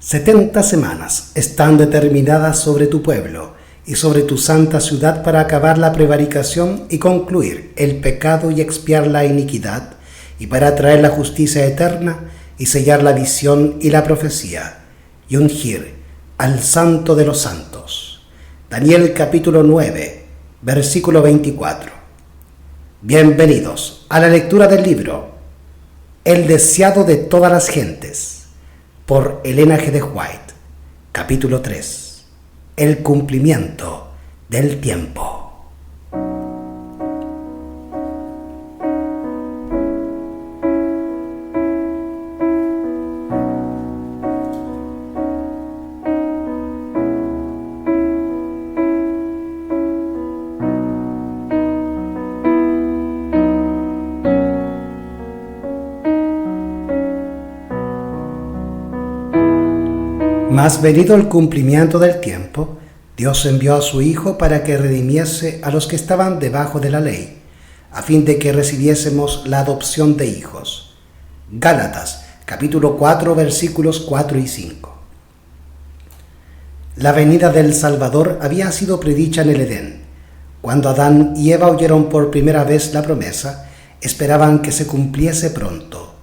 70 semanas están determinadas sobre tu pueblo y sobre tu santa ciudad para acabar la prevaricación y concluir el pecado y expiar la iniquidad, y para traer la justicia eterna y sellar la visión y la profecía, y ungir al Santo de los Santos. Daniel capítulo 9, versículo 24. Bienvenidos a la lectura del libro El deseado de todas las gentes, por Elena G. de White, capítulo 3. El cumplimiento del tiempo. Mas venido el cumplimiento del tiempo, Dios envió a su Hijo para que redimiese a los que estaban debajo de la ley, a fin de que recibiésemos la adopción de hijos. Gálatas, capítulo 4, versículos 4 y 5. La venida del Salvador había sido predicha en el Edén. Cuando Adán y Eva oyeron por primera vez la promesa, esperaban que se cumpliese pronto.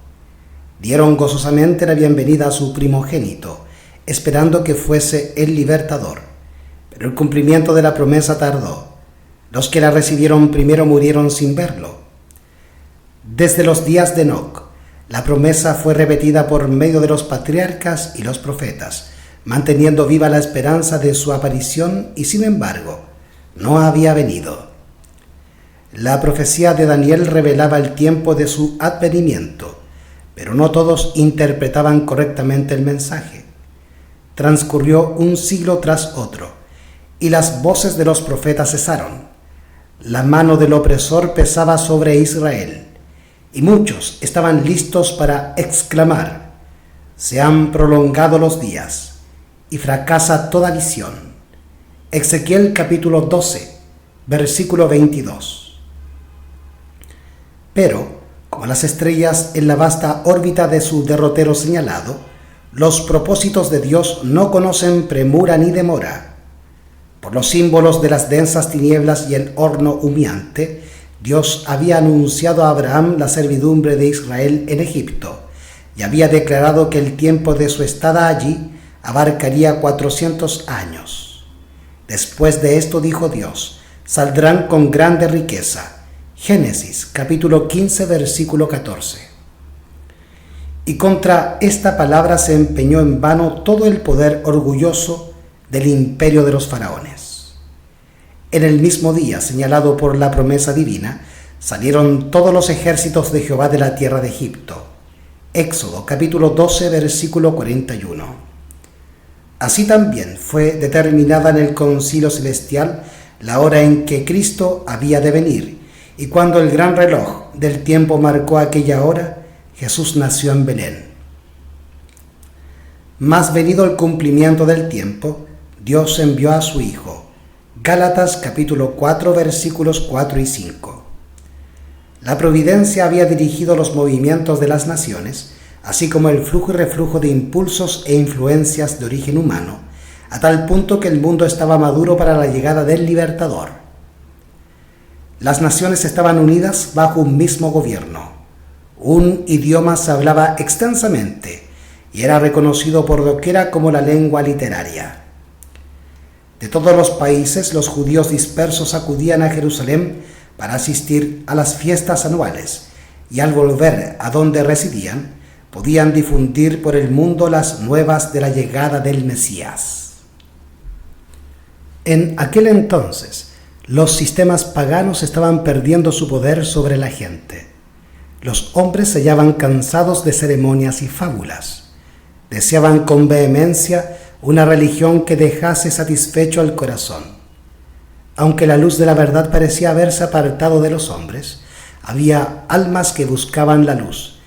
Dieron gozosamente la bienvenida a su primogénito, esperando que fuese el libertador. Pero el cumplimiento de la promesa tardó. Los que la recibieron primero murieron sin verlo. Desde los días de Enoc, la promesa fue repetida por medio de los patriarcas y los profetas, manteniendo viva la esperanza de su aparición, y sin embargo, no había venido. La profecía de Daniel revelaba el tiempo de su advenimiento, pero no todos interpretaban correctamente el mensaje. Transcurrió un siglo tras otro, y las voces de los profetas cesaron. La mano del opresor pesaba sobre Israel, y muchos estaban listos para exclamar: se han prolongado los días, y fracasa toda visión. Ezequiel capítulo 12, versículo 22. Pero, como las estrellas en la vasta órbita de su derrotero señalado, los propósitos de Dios no conocen premura ni demora. Por los símbolos de las densas tinieblas y el horno humeante, Dios había anunciado a Abraham la servidumbre de Israel en Egipto, y había declarado que el tiempo de su estada allí abarcaría 400 años. Después de esto dijo Dios: saldrán con grande riqueza. Génesis capítulo 15, versículo 14. Y contra esta palabra se empeñó en vano todo el poder orgulloso del imperio de los faraones. En el mismo día señalado por la promesa divina, salieron todos los ejércitos de Jehová de la tierra de Egipto. Éxodo capítulo 12, versículo 41. Así también fue determinada en el concilio celestial la hora en que Cristo había de venir, y cuando el gran reloj del tiempo marcó aquella hora, Jesús nació en Belén. Mas venido el cumplimiento del tiempo, Dios envió a su Hijo. Gálatas capítulo 4, versículos 4 y 5. La providencia había dirigido los movimientos de las naciones, así como el flujo y reflujo de impulsos e influencias de origen humano, a tal punto que el mundo estaba maduro para la llegada del libertador. Las naciones estaban unidas bajo un mismo gobierno. Un idioma se hablaba extensamente y era reconocido por doquiera como la lengua literaria. De todos los países, los judíos dispersos acudían a Jerusalén para asistir a las fiestas anuales, y al volver a donde residían, podían difundir por el mundo las nuevas de la llegada del Mesías. En aquel entonces, los sistemas paganos estaban perdiendo su poder sobre la gente. Los hombres se hallaban cansados de ceremonias y fábulas. Deseaban con vehemencia una religión que dejase satisfecho al corazón. Aunque la luz de la verdad parecía haberse apartado de los hombres, había almas que buscaban la luz,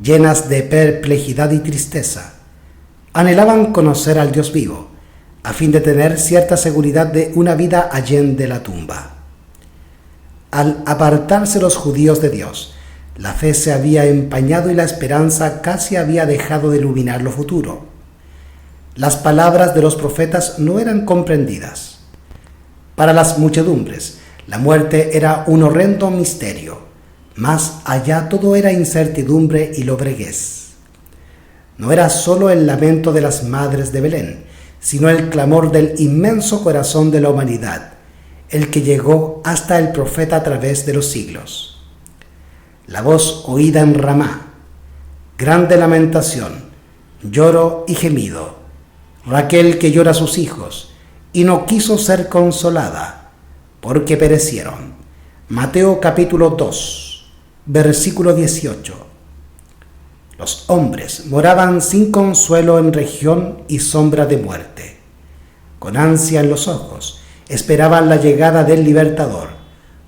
llenas de perplejidad y tristeza. Anhelaban conocer al Dios vivo, a fin de tener cierta seguridad de una vida allende la tumba. Al apartarse los judíos de Dios, la fe se había empañado y la esperanza casi había dejado de iluminar lo futuro. Las palabras de los profetas no eran comprendidas. Para las muchedumbres, la muerte era un horrendo misterio. Más allá todo era incertidumbre y lobreguez. No era solo el lamento de las madres de Belén, sino el clamor del inmenso corazón de la humanidad, el que llegó hasta el profeta a través de los siglos. La voz oída en Ramá, grande lamentación, lloro y gemido. Raquel que llora a sus hijos y no quiso ser consolada, porque perecieron. Mateo capítulo 2, versículo 18. Los hombres moraban sin consuelo en región y sombra de muerte. Con ansia en los ojos, esperaban la llegada del Libertador,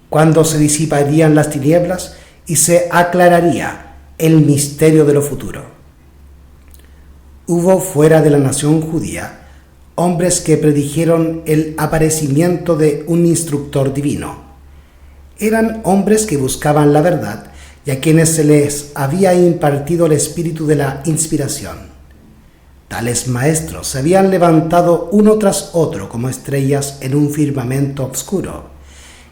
cuando se disiparían las tinieblas y se aclararía el misterio de lo futuro. Hubo fuera de la nación judía hombres que predijeron el aparecimiento de un instructor divino. Eran hombres que buscaban la verdad y a quienes se les había impartido el espíritu de la inspiración. Tales maestros se habían levantado uno tras otro como estrellas en un firmamento oscuro,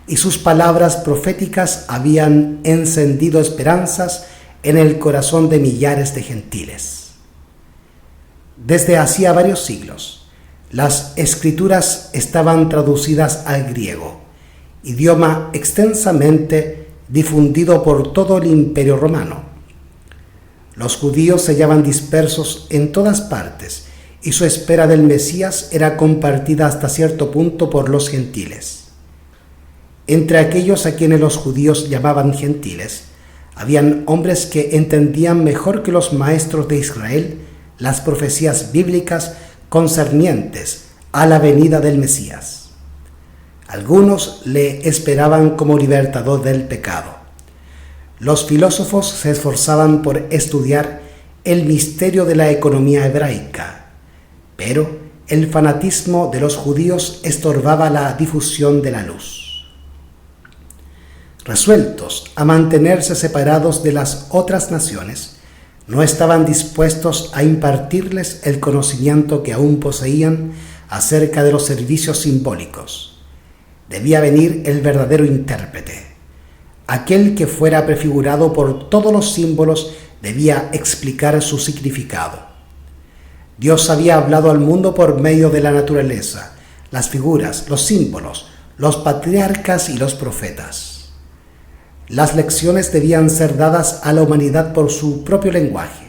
y sus palabras proféticas habían encendido esperanzas en el corazón de millares de gentiles. Desde hacía varios siglos, las escrituras estaban traducidas al griego, idioma extensamente difundido por todo el Imperio Romano. Los judíos se hallaban dispersos en todas partes y su espera del Mesías era compartida hasta cierto punto por los gentiles. Entre aquellos a quienes los judíos llamaban gentiles, habían hombres que entendían mejor que los maestros de Israel las profecías bíblicas concernientes a la venida del Mesías. Algunos le esperaban como libertador del pecado. Los filósofos se esforzaban por estudiar el misterio de la economía hebraica, pero el fanatismo de los judíos estorbaba la difusión de la luz. Resueltos a mantenerse separados de las otras naciones, no estaban dispuestos a impartirles el conocimiento que aún poseían acerca de los servicios simbólicos. Debía venir el verdadero intérprete. Aquel que fuera prefigurado por todos los símbolos debía explicar su significado. Dios había hablado al mundo por medio de la naturaleza, las figuras, los símbolos, los patriarcas y los profetas. Las lecciones debían ser dadas a la humanidad por su propio lenguaje.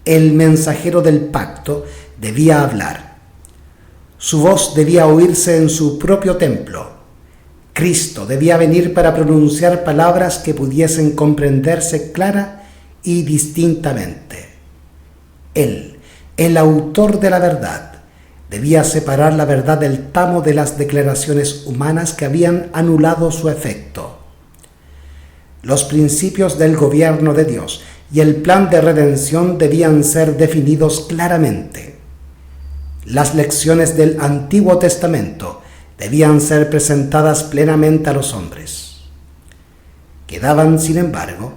El mensajero del pacto debía hablar. Su voz debía oírse en su propio templo. Cristo debía venir para pronunciar palabras que pudiesen comprenderse clara y distintamente. Él, el autor de la verdad, debía separar la verdad del tamo de las declaraciones humanas que habían anulado su efecto. Los principios del gobierno de Dios y el plan de redención debían ser definidos claramente. Las lecciones del Antiguo Testamento debían ser presentadas plenamente a los hombres. Quedaban, sin embargo,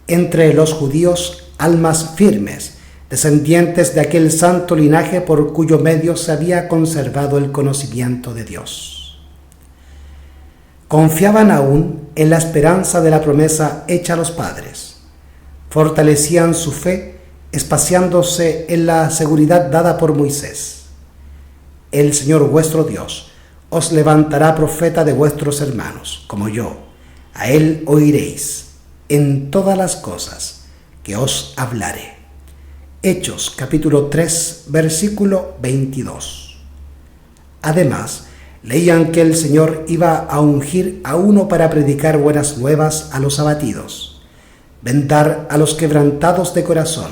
entre los judíos almas firmes, descendientes de aquel santo linaje por cuyo medio se había conservado el conocimiento de Dios. Confiaban aún en la esperanza de la promesa hecha a los padres. Fortalecían su fe, espaciándose en la seguridad dada por Moisés. El Señor vuestro Dios os levantará profeta de vuestros hermanos, como yo. A él oiréis en todas las cosas que os hablaré. Hechos capítulo 3, versículo 22. Además, leían que el Señor iba a ungir a uno para predicar buenas nuevas a los abatidos, vendar a los quebrantados de corazón,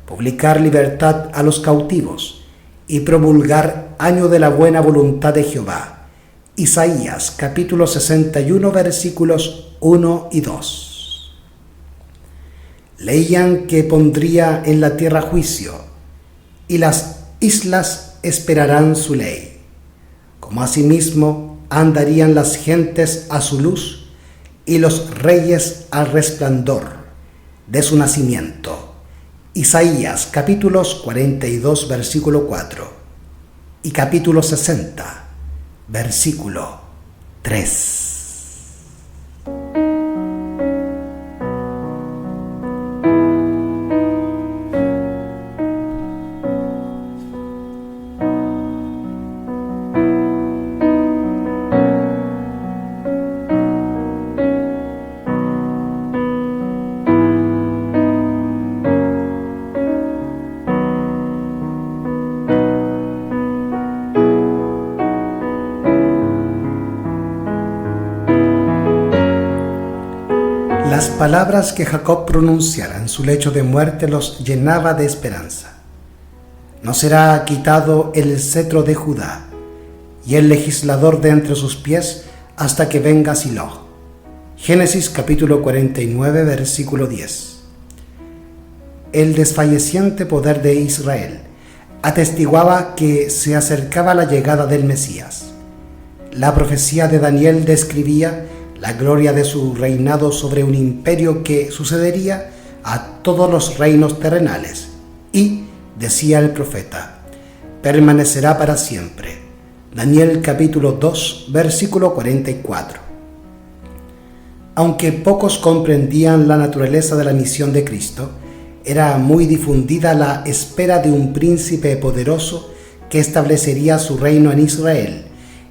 publicar libertad a los cautivos y promulgar año de la buena voluntad de Jehová. Isaías capítulo 61 versículos 1 y 2. Leían que pondría en la tierra juicio y las islas esperarán su ley. Como asimismo andarían las gentes a su luz y los reyes al resplandor de su nacimiento. Isaías capítulos 42 versículo 4 y capítulo 60 versículo 3. Las palabras que Jacob pronunciara en su lecho de muerte los llenaba de esperanza. No será quitado el cetro de Judá y el legislador de entre sus pies hasta que venga Silo. Génesis capítulo 49 versículo 10. El desfalleciente poder de Israel atestiguaba que se acercaba la llegada del Mesías. La profecía de Daniel describía la gloria de su reinado sobre un imperio que sucedería a todos los reinos terrenales. Y, decía el profeta, permanecerá para siempre. Daniel capítulo 2, versículo 44. Aunque pocos comprendían la naturaleza de la misión de Cristo, era muy difundida la espera de un príncipe poderoso que establecería su reino en Israel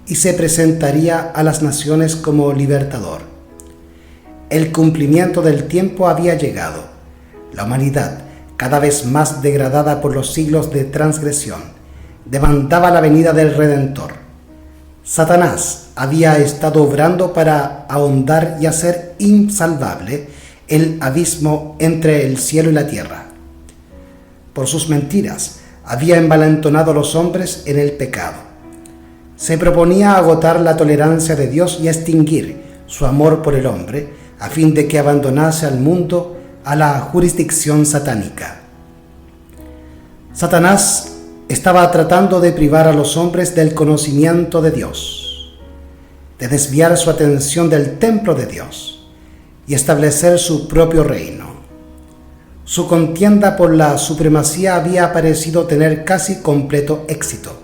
y se presentaría a las naciones como libertador. El cumplimiento del tiempo había llegado. La humanidad, cada vez más degradada por los siglos de transgresión, demandaba la venida del Redentor. Satanás había estado obrando para ahondar y hacer insalvable el abismo entre el cielo y la tierra. Por sus mentiras, había envalentonado a los hombres en el pecado. Se proponía agotar la tolerancia de Dios y extinguir su amor por el hombre, a fin de que abandonase al mundo a la jurisdicción satánica. Satanás estaba tratando de privar a los hombres del conocimiento de Dios, de desviar su atención del templo de Dios y establecer su propio reino. Su contienda por la supremacía había parecido tener casi completo éxito.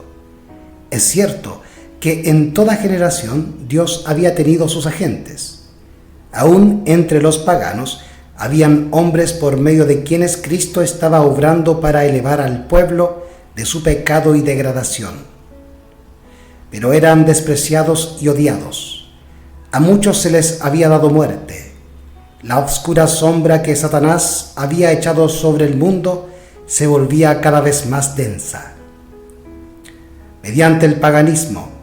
Es cierto que en toda generación Dios había tenido sus agentes. Aún entre los paganos habían hombres por medio de quienes Cristo estaba obrando para elevar al pueblo de su pecado y degradación. Pero eran despreciados y odiados. A muchos se les había dado muerte. La oscura sombra que Satanás había echado sobre el mundo se volvía cada vez más densa. Mediante el paganismo,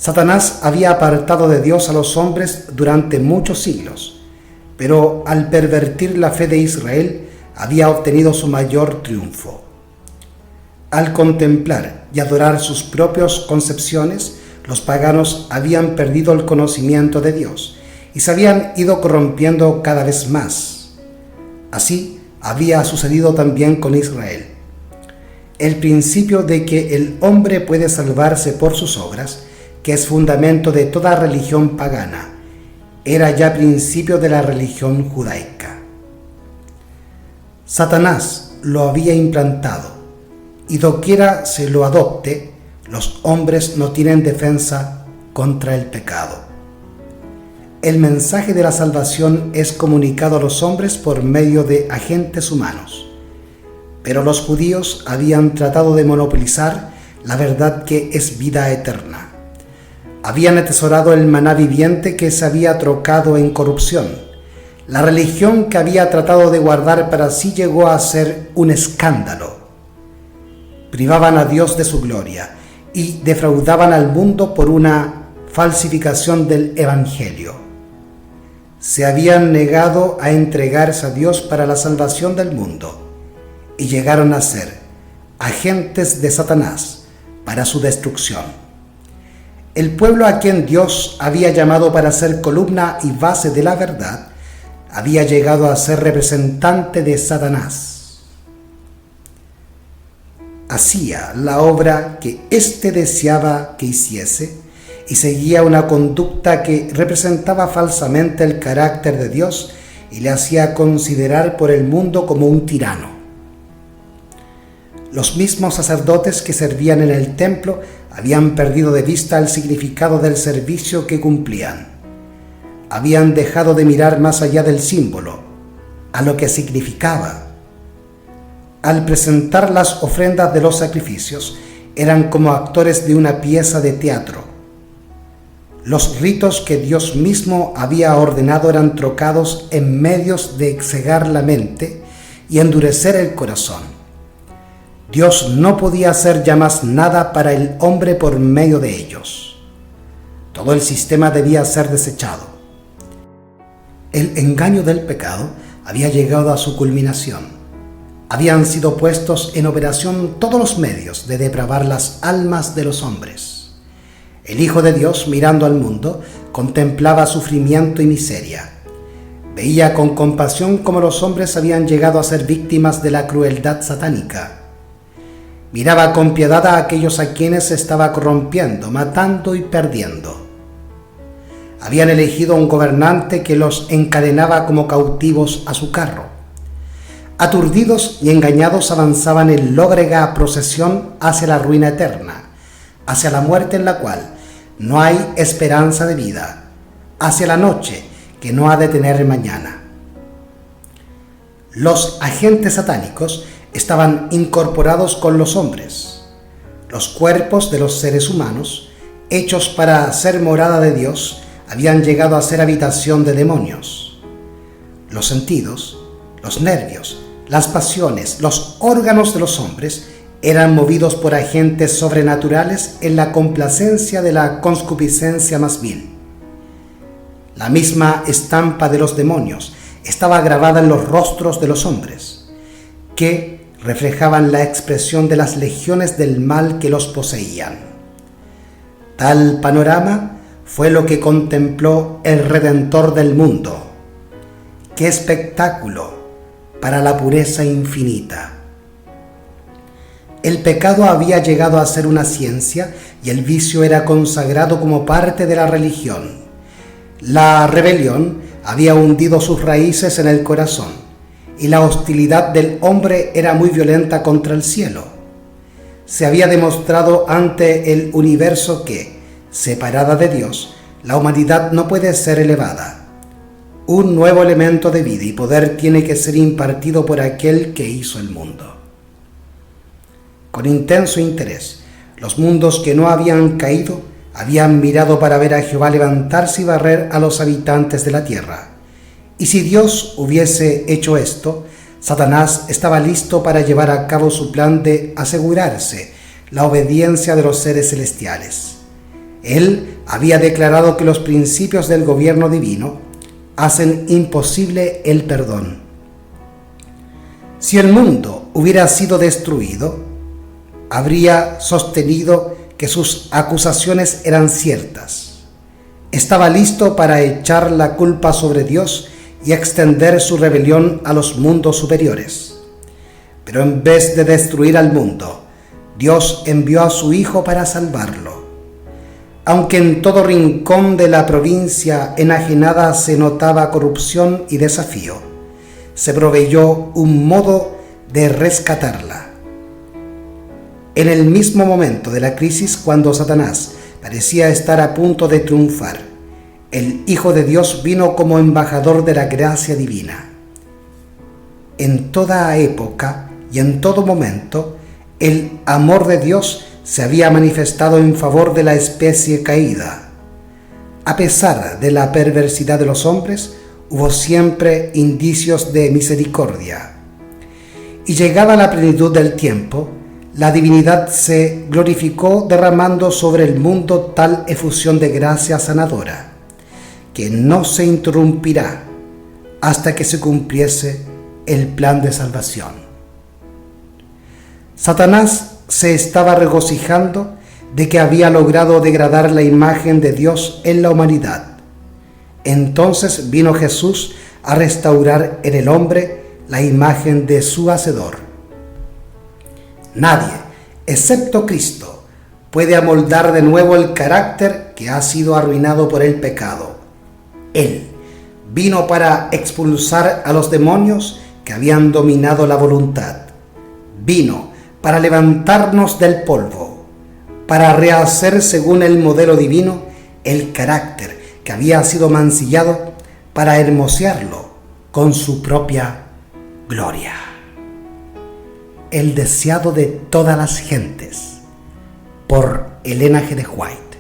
Satanás había apartado de Dios a los hombres durante muchos siglos, pero al pervertir la fe de Israel había obtenido su mayor triunfo. Al contemplar y adorar sus propias concepciones, los paganos habían perdido el conocimiento de Dios y se habían ido corrompiendo cada vez más. Así había sucedido también con Israel. El principio de que el hombre puede salvarse por sus obras, que es fundamento de toda religión pagana, era ya principio de la religión judaica. Satanás lo había implantado, y doquiera se lo adopte, los hombres no tienen defensa contra el pecado. El mensaje de la salvación es comunicado a los hombres por medio de agentes humanos, pero los judíos habían tratado de monopolizar la verdad que es vida eterna. Habían atesorado el maná viviente que se había trocado en corrupción. La religión que había tratado de guardar para sí llegó a ser un escándalo. Privaban a Dios de su gloria y defraudaban al mundo por una falsificación del Evangelio. Se habían negado a entregarse a Dios para la salvación del mundo y llegaron a ser agentes de Satanás para su destrucción. El pueblo a quien Dios había llamado para ser columna y base de la verdad, había llegado a ser representante de Satanás. Hacía la obra que éste deseaba que hiciese y seguía una conducta que representaba falsamente el carácter de Dios y le hacía considerar por el mundo como un tirano. Los mismos sacerdotes que servían en el templo habían perdido de vista el significado del servicio que cumplían. Habían dejado de mirar más allá del símbolo, a lo que significaba. Al presentar las ofrendas de los sacrificios, eran como actores de una pieza de teatro. Los ritos que Dios mismo había ordenado eran trocados en medios de cegar la mente y endurecer el corazón. Dios no podía hacer ya más nada para el hombre por medio de ellos. Todo el sistema debía ser desechado. El engaño del pecado había llegado a su culminación. Habían sido puestos en operación todos los medios de depravar las almas de los hombres. El Hijo de Dios, mirando al mundo, contemplaba sufrimiento y miseria. Veía con compasión cómo los hombres habían llegado a ser víctimas de la crueldad satánica. Miraba con piedad a aquellos a quienes se estaba corrompiendo, matando y perdiendo. Habían elegido un gobernante que los encadenaba como cautivos a su carro. Aturdidos y engañados avanzaban en lóbrega procesión hacia la ruina eterna, hacia la muerte en la cual no hay esperanza de vida, hacia la noche que no ha de tener mañana. Los agentes satánicos estaban incorporados con los hombres. Los cuerpos de los seres humanos, hechos para ser morada de Dios, habían llegado a ser habitación de demonios. Los sentidos, los nervios, las pasiones, los órganos de los hombres eran movidos por agentes sobrenaturales en la complacencia de la concupiscencia más vil. La misma estampa de los demonios estaba grabada en los rostros de los hombres, que reflejaban la expresión de las legiones del mal que los poseían. Tal panorama fue lo que contempló el Redentor del mundo. ¡Qué espectáculo para la pureza infinita! El pecado había llegado a ser una ciencia y el vicio era consagrado como parte de la religión. La rebelión había hundido sus raíces en el corazón y la hostilidad del hombre era muy violenta contra el cielo. Se había demostrado ante el universo que, separada de Dios, la humanidad no puede ser elevada. Un nuevo elemento de vida y poder tiene que ser impartido por aquel que hizo el mundo. Con intenso interés, los mundos que no habían caído habían mirado para ver a Jehová levantarse y barrer a los habitantes de la tierra. Y si Dios hubiese hecho esto, Satanás estaba listo para llevar a cabo su plan de asegurarse la obediencia de los seres celestiales. Él había declarado que los principios del gobierno divino hacen imposible el perdón. Si el mundo hubiera sido destruido, habría sostenido que sus acusaciones eran ciertas. Estaba listo para echar la culpa sobre Dios y extender su rebelión a los mundos superiores. Pero en vez de destruir al mundo, Dios envió a su Hijo para salvarlo. Aunque en todo rincón de la provincia enajenada se notaba corrupción y desafío, se proveyó un modo de rescatarla. En el mismo momento de la crisis, cuando Satanás parecía estar a punto de triunfar, el Hijo de Dios vino como embajador de la gracia divina. En toda época y en todo momento, el amor de Dios se había manifestado en favor de la especie caída. A pesar de la perversidad de los hombres, hubo siempre indicios de misericordia. Y llegada la plenitud del tiempo, la divinidad se glorificó derramando sobre el mundo tal efusión de gracia sanadora, que no se interrumpirá hasta que se cumpliese el plan de salvación. Satanás se estaba regocijando de que había logrado degradar la imagen de Dios en la humanidad. Entonces vino Jesús a restaurar en el hombre la imagen de su Hacedor. Nadie, excepto Cristo, puede amoldar de nuevo el carácter que ha sido arruinado por el pecado. Él vino para expulsar a los demonios que habían dominado la voluntad. Vino para levantarnos del polvo, para rehacer según el modelo divino el carácter que había sido mancillado, para hermosearlo con su propia gloria. El deseado de todas las gentes, por Elena G. de White.